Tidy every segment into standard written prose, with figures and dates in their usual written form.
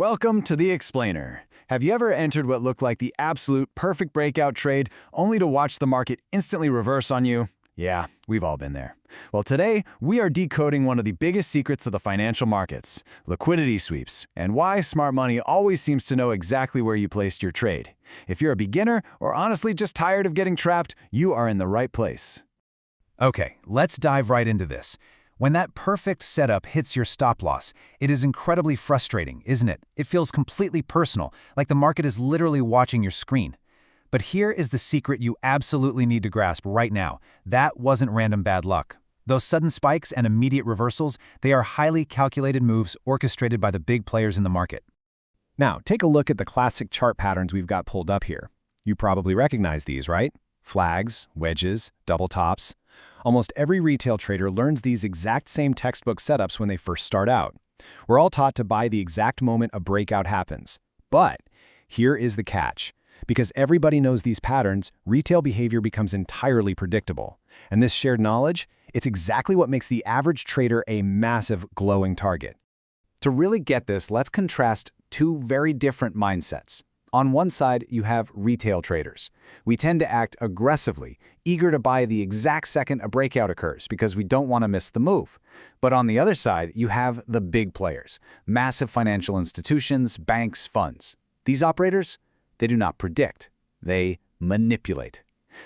Welcome to The Explainer. Have you ever entered what looked like the absolute perfect breakout trade only to watch the market instantly reverse on you? Yeah, we've all been there. Well, today, we are decoding one of the biggest secrets of the financial markets, liquidity sweeps, and why smart money always seems to know exactly where you placed your trade. If you're a beginner or honestly just tired of getting trapped, you are in the right place. Okay, let's dive right into this. When that perfect setup hits your stop loss, it is incredibly frustrating, isn't it? It feels completely personal, like the market is literally watching your screen. But here is the secret you absolutely need to grasp right now. That wasn't random bad luck. Those sudden spikes and immediate reversals, they are highly calculated moves orchestrated by the big players in the market. Now, take a look at the classic chart patterns we've got pulled up here. You probably recognize these, right? Flags, wedges, double tops. Almost every retail trader learns these exact same textbook setups when they first start out. We're all taught to buy the exact moment a breakout happens. But here is the catch. Because everybody knows these patterns, retail behavior becomes entirely predictable. And this shared knowledge, it's exactly what makes the average trader a massive glowing target. To really get this, let's contrast two very different mindsets. On one side, you have retail traders. We tend to act aggressively, eager to buy the exact second a breakout occurs because we don't want to miss the move. But on the other side, you have the big players, massive financial institutions, banks, funds. These operators, they do not predict, they manipulate.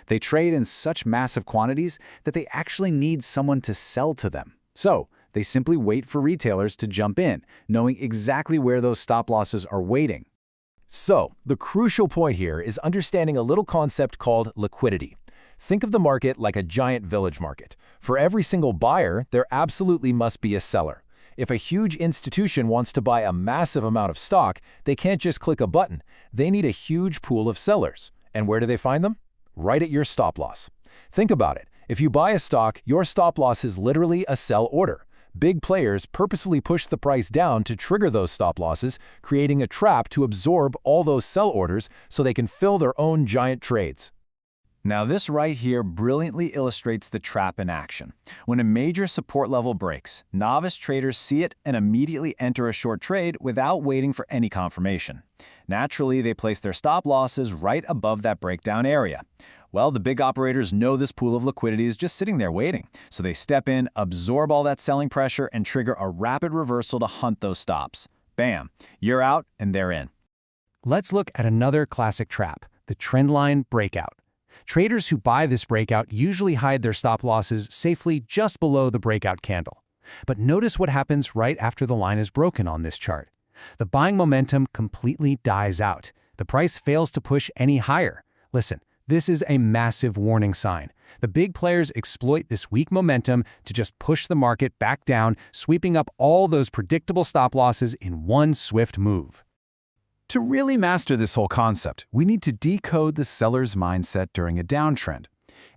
They trade in such massive quantities that they actually need someone to sell to them. So, they simply wait for retailers to jump in, knowing exactly where those stop losses are waiting. So, the crucial point here is understanding a little concept called liquidity. Think of the market like a giant village market. For every single buyer, there absolutely must be a seller. If a huge institution wants to buy a massive amount of stock, they can't just click a button. They need a huge pool of sellers. And where do they find them? Right at your stop loss. Think about it. If you buy a stock, your stop loss is literally a sell order. Big players purposefully push the price down to trigger those stop losses, creating a trap to absorb all those sell orders so they can fill their own giant trades. Now this right here brilliantly illustrates the trap in action. When a major support level breaks, novice traders see it and immediately enter a short trade without waiting for any confirmation. Naturally, they place their stop losses right above that breakdown area. Well, the big operators know this pool of liquidity is just sitting there waiting, so they step in, absorb all that selling pressure, and trigger a rapid reversal to hunt those stops. Bam, you're out and they're in. Let's look at another classic trap, the trendline breakout. Traders who buy this breakout usually hide their stop losses safely just below the breakout candle. But notice what happens right after the line is broken on this chart. The buying momentum completely dies out. The price fails to push any higher. Listen, this is a massive warning sign. The big players exploit this weak momentum to just push the market back down, sweeping up all those predictable stop losses in one swift move. To really master this whole concept, we need to decode the seller's mindset during a downtrend.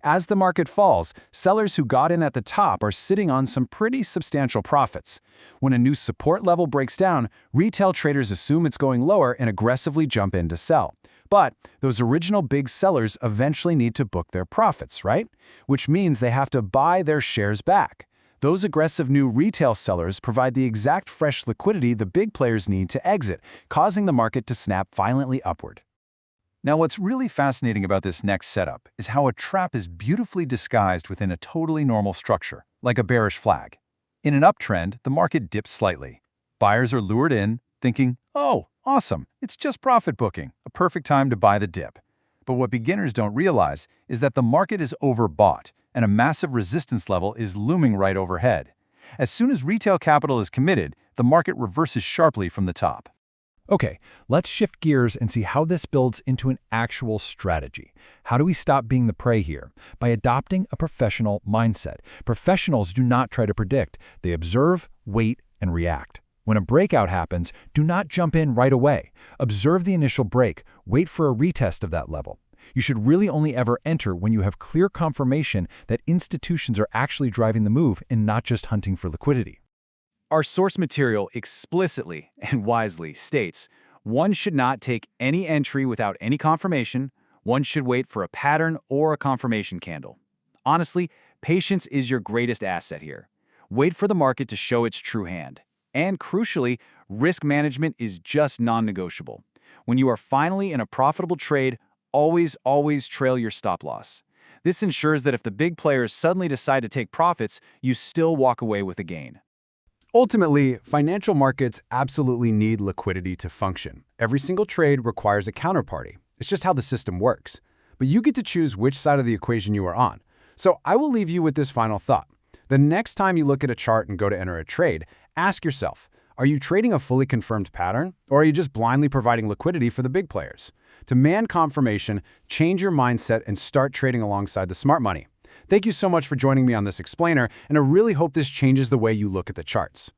As the market falls, sellers who got in at the top are sitting on some pretty substantial profits. When a new support level breaks down, retail traders assume it's going lower and aggressively jump in to sell. But those original big sellers eventually need to book their profits, right? Which means they have to buy their shares back. Those aggressive new retail sellers provide the exact fresh liquidity the big players need to exit, causing the market to snap violently upward. Now, what's really fascinating about this next setup is how a trap is beautifully disguised within a totally normal structure, like a bearish flag. In an uptrend, the market dips slightly. Buyers are lured in, thinking, oh, awesome, it's just profit booking, a perfect time to buy the dip. But what beginners don't realize is that the market is overbought, and a massive resistance level is looming right overhead. As soon as retail capital is committed, the market reverses sharply from the top. Okay, let's shift gears and see how this builds into an actual strategy. How do we stop being the prey here? By adopting a professional mindset. Professionals do not try to predict. They observe, wait, and react. When a breakout happens, do not jump in right away. Observe the initial break. Wait for a retest of that level. You should really only ever enter when you have clear confirmation that institutions are actually driving the move and not just hunting for liquidity. Our source material explicitly and wisely states, one should not take any entry without any confirmation, one should wait for a pattern or a confirmation candle. Honestly, patience is your greatest asset here. Wait for the market to show its true hand. And crucially, Risk management is just non-negotiable. When you are finally in a profitable trade, always trail your stop loss. This ensures that if the big players suddenly decide to take profits, you still walk away with a gain. Ultimately, financial markets absolutely need liquidity to function. Every single trade requires a counterparty. It's just how the system works. But you get to choose which side of the equation you are on. So I will leave you with this final thought. The next time you look at a chart and go to enter a trade, ask yourself, are you trading a fully confirmed pattern, or are you just blindly providing liquidity for the big players? Demand confirmation, change your mindset, and start trading alongside the smart money. Thank you so much for joining me on this explainer, and I really hope this changes the way you look at the charts.